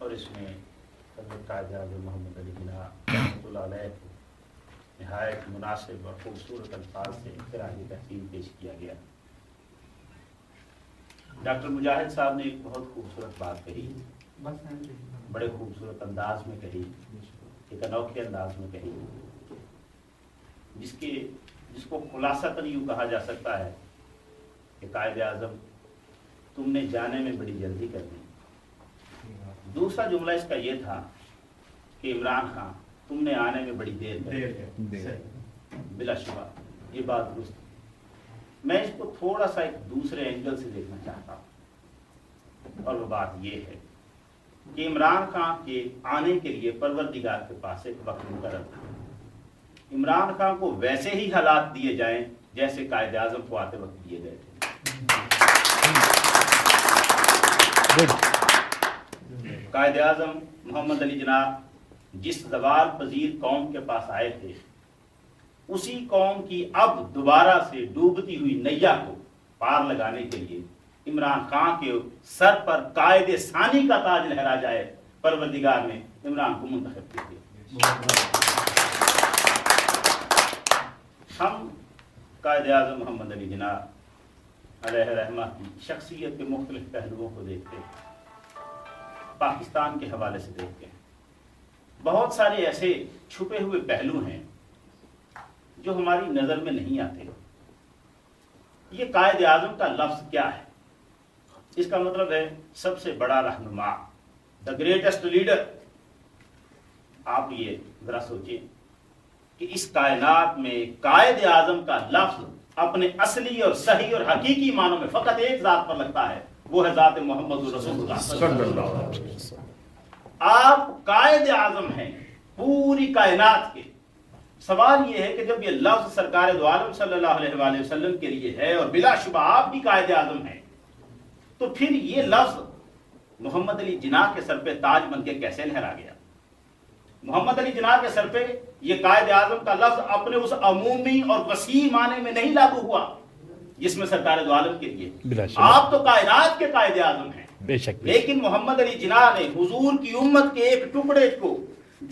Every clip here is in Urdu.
اور اس میں حضرت قائد اعظم محمد علی جناح رحمۃ اللہ علیہ کو نہایت مناسب اور خوبصورت الفاظ سے خراج تحسین پیش کیا گیا۔ ڈاکٹر مجاہد صاحب نے ایک بہت خوبصورت بات کہی، بڑے خوبصورت انداز میں کہی، ایک انوکھے انداز میں کہی، جس کو خلاصتاً یوں کہا جا سکتا ہے کہ قائد اعظم تم نے جانے میں بڑی جلدی کر دی۔ دوسرا جملہ اس کا یہ تھا کہ عمران خان تم نے آنے میں بڑی دیر کر دی۔ بلا شبہ یہ بات درست ہے۔ میں اس کو تھوڑا سا ایک دوسرے اینگل سے دیکھنا چاہتا ہوں، اور وہ بات یہ ہے کہ عمران خان کے آنے کے لیے پروردگار کے پاس ایک وقت مقرر تھا۔ عمران خان کو ویسے ہی حالات دیے جائیں جیسے قائد اعظم کو آتے وقت دیے گئے تھے۔ قائد اعظم محمد علی جناح جس زوال پذیر قوم کے پاس آئے تھے، اسی قوم کی اب دوبارہ سے ڈوبتی ہوئی نیا کو پار لگانے کے لیے عمران خان کے سر پر قائد ثانی کا تاج لہرا جائے، پروردگار نے عمران کو منتخب کیا۔ ہم قائد اعظم محمد علی جناح علیہ رحمہ کی شخصیت کے مختلف پہلوؤں کو دیکھتے ہیں، پاکستان کے حوالے سے دیکھتے ہیں۔ بہت سارے ایسے چھپے ہوئے پہلو ہیں جو ہماری نظر میں نہیں آتے۔ یہ قائد اعظم کا لفظ کیا ہے؟ اس کا مطلب ہے سب سے بڑا رہنما، دا گریٹسٹ لیڈر۔ آپ یہ ذرا سوچیں کہ اس کائنات میں قائد اعظم کا لفظ اپنے اصلی اور صحیح اور حقیقی معنوں میں فقط ایک ذات پر لگتا ہے، وہ ہے ذات محمد رسول اللہ صلی اللہ علیہ وسلم۔ آپ قائد اعظم ہیں پوری کائنات کے۔ سوال یہ ہے کہ جب یہ لفظ سرکار دو عالم صلی اللہ علیہ وآلہ وسلم کے لیے ہے اور بلا شبہ آپ بھی قائد اعظم ہیں، تو پھر یہ لفظ محمد علی جناح کے سر پہ تاج بن کے کیسے لہرا گیا؟ محمد علی جناح کے سر پہ یہ قائد اعظم کا لفظ اپنے اس عمومی اور وسیع معنی میں نہیں لاگو ہوا جس میں سرکار دو عالم کے لیے۔ آپ تو کائنات کے قائد اعظم ہیں، بے شک، لیکن محمد علی جناح نے حضور کی امت کے ایک ٹکڑے کو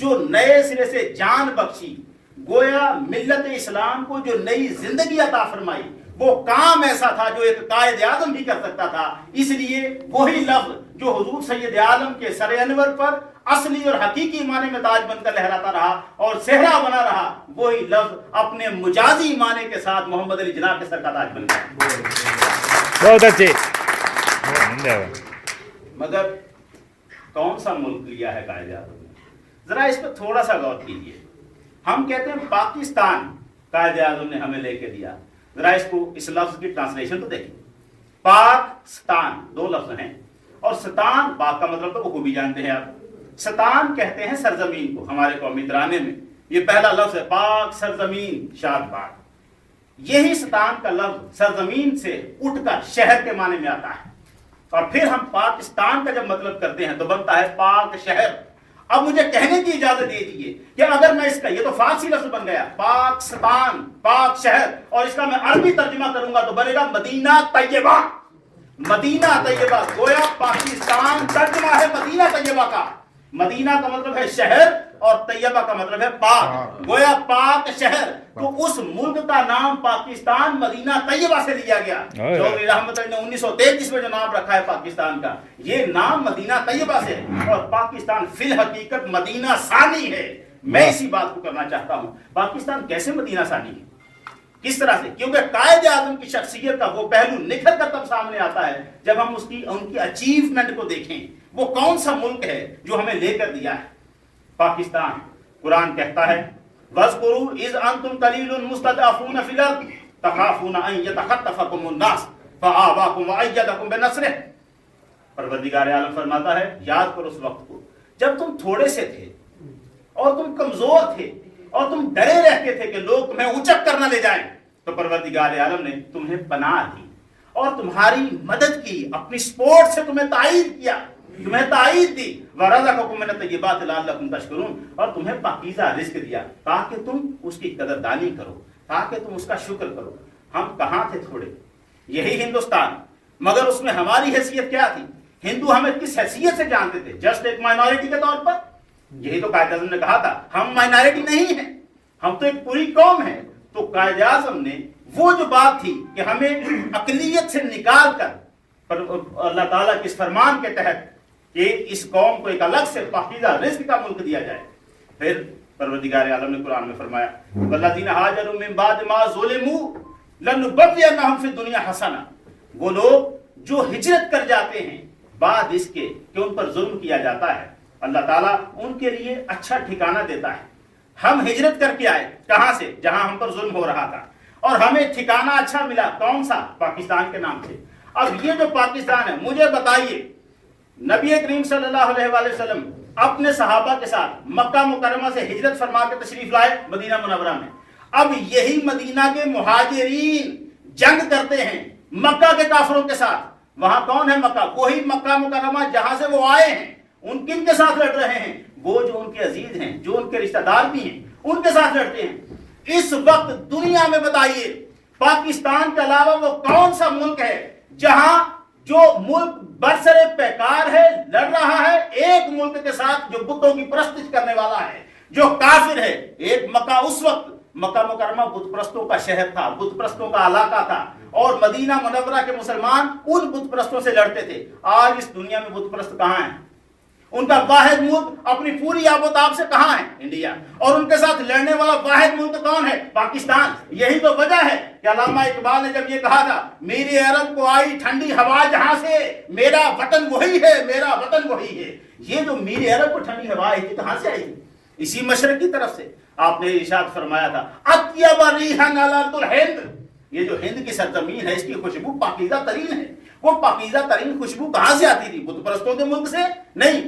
جو نئے سرے سے جان بخشی، گویا ملت اسلام کو جو نئی زندگی عطا فرمائی، وہ کام ایسا تھا جو ایک قائد اعظم بھی کر سکتا تھا۔ اس لیے وہی لفظ جو حضور سید عالم کے سر انور پر اصلی اور حقیقی معنی میں تاج بن کر لہراتا رہا اور صحرا بنا رہا، وہی لفظ اپنے مجازی معنی کے ساتھ محمد علی جناح کے سر کا تاج بن گیا۔ بہت اچھے۔ مگر کون سا ملک لیا ہے قائد اعظم نے؟ ذرا اس پہ تھوڑا سا غور کیجیے۔ ہم کہتے ہیں پاکستان قائد اعظم نے ہمیں لے کے دیا، ذرا اس لفظ کی ٹرانسلیشن تو دیکھیں۔ پاکستان دو لفظ ہیں، اور ستان، پاک کا مطلب تو وہ بھی جانتے ہیں آپ، ستان کہتے ہیں سرزمین کو ہمارے قومی ترانے میں۔ یہ پہلا لفظ ہے، پاک سرزمین شاد باد۔ یہی ستان کا لفظ سرزمین سے اٹھ کر شہر کے معنی میں آتا ہے، اور پھر ہم پاکستان کا جب مطلب کرتے ہیں تو بنتا ہے پاک شہر۔ اب مجھے کہنے کی اجازت دیجیے کہ اگر میں اس کا، یہ تو فارسی لفظ بن گیا پاکستان، پاک شہر، اور اس کا میں عربی ترجمہ کروں گا تو بنے گا مدینہ طیبہ۔ مدینہ طیبہ، گویا پاکستان ترجمہ ہے مدینہ طیبہ کا۔ مدینہ کا مطلب ہے شہر اور طیبہ کا مطلب ہے پاک، گویا پاک شہر۔ تو اس ملک کا نام پاکستان مدینہ طیبہ سے لیا گیا۔ چودھری رحمت اللہ نے 1933 میں جو نام رکھا ہے پاکستان کا، یہ نام مدینہ طیبہ سے، اور پاکستان فی الحقیقت مدینہ ثانی ہے۔ میں اسی بات کو کرنا چاہتا ہوں، پاکستان کیسے مدینہ ثانی ہے؟ کس طرح سے؟ کیونکہ قائد اعظم کی شخصیت کا وہ پہلو نکھر کر تب سامنے آتا ہے جب ہم ان کی اچیومنٹ کو دیکھیں۔ وہ کون سا ملک ہے جو ہمیں لے کر دیا ہے؟ پاکستان۔ قرآن کہتا ہے وَاذْكُرُوا إِذْ أَنْتُمْ قَلِيلٌ مُسْتَضْعَفُونَ فِي الْأَرْضِ تَخَافُونَ أَنْ يَتَخَطَّفَكُمُ النَّاسُ فَآوَاكُمْ وَأَيَّدَكُمْ بِنَصْرِهِ۔ پروردگار عالم فرماتا ہے یاد کرو اس وقت کو جب تم تھوڑے سے تھے اور تم کمزور تھے اور تم ڈرے رہتے تھے کہ لوگ تمہیں اونچک کر نہ لے جائیں، تو پروردگار عالم نے تمہیں پناہ دی اور تمہاری مدد کی، اپنی سپورٹ سے تمہیں تائید کیا، تمہیں تائید دی۔ وَرَزَقَكُم مِّنَ الطَّيِّبَاتِ لَعَلَّكُمْ تَشْكُرُونَ، اور تمہیں پاکیزہ رزق دیا تاکہ تم اس کی قدردانی کرو، تاکہ تم اس کا شکر کرو۔ ہم کہاں تھے تھوڑے؟ یہی ہندوستان، مگر اس میں ہماری حیثیت کیا تھی ہندو ہمیں کس حیثیت سے جانتے تھے؟ جسٹ ایک مائنورٹی کے طور پر. یہی تو قائد اعظم نے کہا تھا, ہم مائنورٹی نہیں ہیں, ہم تو ایک پوری قوم ہے. تو قائد اعظم نے وہ جو بات تھی کہ ہمیں اقلیت سے نکال کر اللہ تعالیٰ کے اس فرمان کے تحت کہ اس قوم کو ایک الگ سے پاکیزہ رزق کا ملک دیا جائے, پھر پروردگار عالم نے قرآن میں فرمایا والذین ہاجروا من بعد ما ظلموا لنبوئنہم فی الدنیا حسنہ. وہ لوگ جو ہجرت کر جاتے ہیں بعد اس کے کہ ان پر ظلم کیا جاتا ہے, اللہ تعالیٰ ان کے لیے اچھا ٹھکانہ دیتا ہے. ہم ہجرت کر کے آئے کہاں سے؟ جہاں ہم پر ظلم ہو رہا تھا, اور ہمیں ٹھکانہ اچھا ملا. کون سا؟ پاکستان کے نام سے. اب یہ جو پاکستان ہے, مجھے بتائیے, نبی کریم صلی اللہ علیہ وآلہ وسلم اپنے صحابہ کے ساتھ مکہ مکرمہ سے ہجرت فرما کے تشریف لائے مدینہ منورہ میں. اب یہی مدینہ کے مہاجرین جنگ کرتے ہیں مکہ کے کافروں کے ساتھ. وہاں کون ہے مکہ؟ وہی مکہ مکرمہ جہاں سے وہ آئے ہیں. ان کن کے ساتھ لڑ رہے ہیں؟ وہ جو ان کے عزیز ہیں, جو ان کے رشتہ دار بھی ہیں, ان کے ساتھ لڑتے ہیں. اس وقت دنیا میں بتائیے پاکستان کے علاوہ وہ کون سا ملک ہے جہاں جو ملک برسر پیکار ہے, لڑ رہا ہے ایک ملک کے ساتھ جو بتوں کی پرستش کرنے والا ہے, جو کافر ہے. ایک مکہ, اس وقت مکہ مکرمہ بت پرستوں کا شہر تھا, بت پرستوں کا علاقہ تھا, اور مدینہ منورہ کے مسلمان ان بت پرستوں سے لڑتے تھے. آج اس دنیا میں بت پرست کہاں ہیں؟ ان کا واحد ملک اپنی پوری آب و تاب سے کہاں ہے؟ انڈیا. اور ان کے ساتھ لڑنے والا واحد ملک کون ہے؟ پاکستان. یہی تو وجہ ہے کہ علامہ اقبال نے جب یہ کہا تھا میری عرب کو آئی ٹھنڈی ہوا جہاں سے, میرا وطن وہی ہے, میرا وطن وہی ہے. یہ جو میری عرب کو ٹھنڈی ہوا آئی تھی کہاں سے آئی تھی؟ اسی مشرق کی طرف سے. آپ نے ارشاد فرمایا تھا اطیب ریحا على الہند, یہ جو ہند کی سرزمین ہے اس کی خوشبو پاکیزہ ترین ہے. وہ پاکیزہ ترین خوشبو کہاں سے آتی تھی؟ بت پرستوں کے ملک سے نہیں.